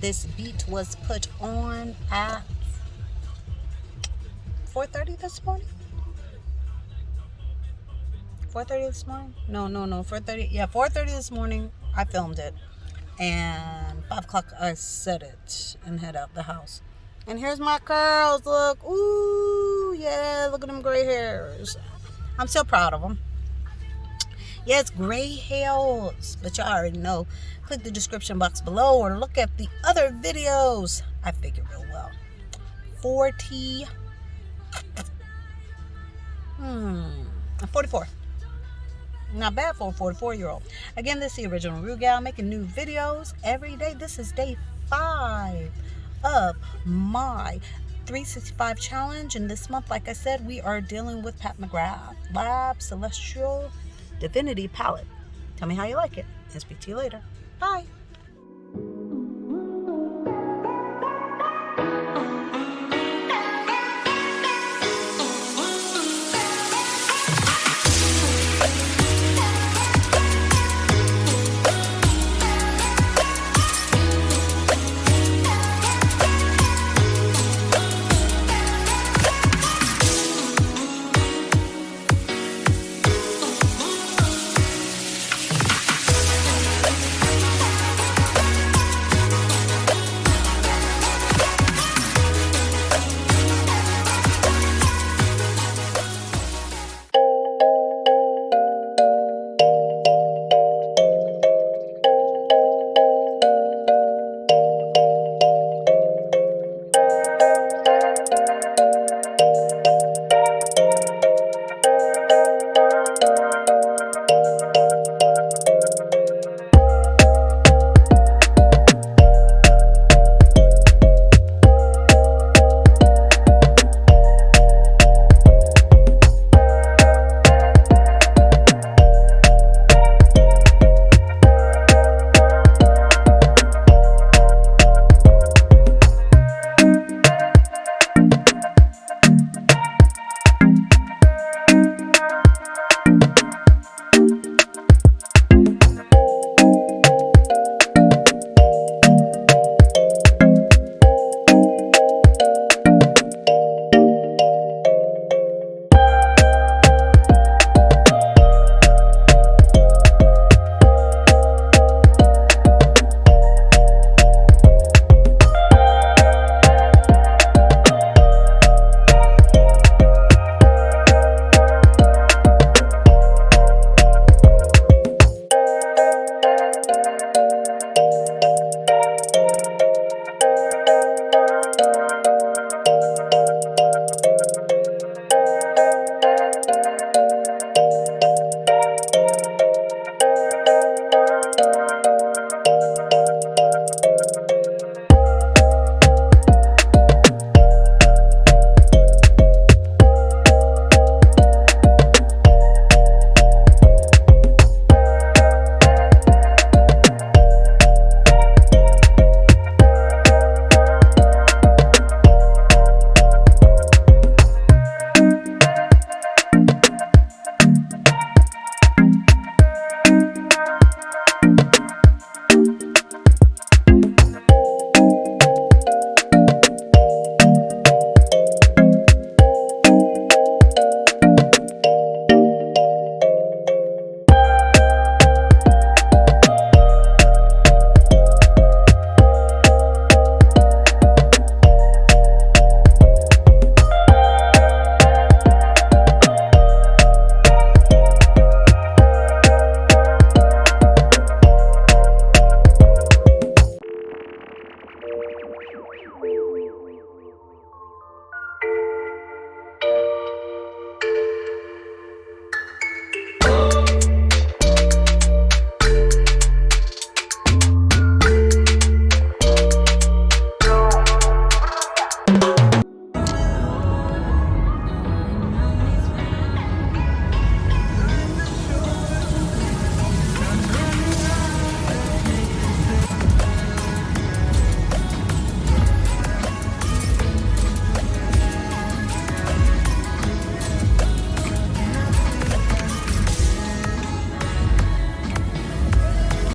This beat was put on at 4:30 this morning. 4:30 this morning? No. 4:30. Yeah, 4:30 this morning. I filmed it. And 5 o'clock I set it and head out the house. And here's my curls. Look. Ooh, yeah. Look at them gray hairs. I'm so proud of them. Yeah, it's gray hairs. But y'all already know. Click the description box below or look at the other videos. I figure real well. 44. Not bad for a 44-year-old. Again, this is the original Rudegal, making new videos every day. This is day 5 of my 365 challenge. And this month, like I said, we are dealing with Pat McGrath Lab Celestial Divinity palette. Tell me how you like it, and speak to you later. Bye.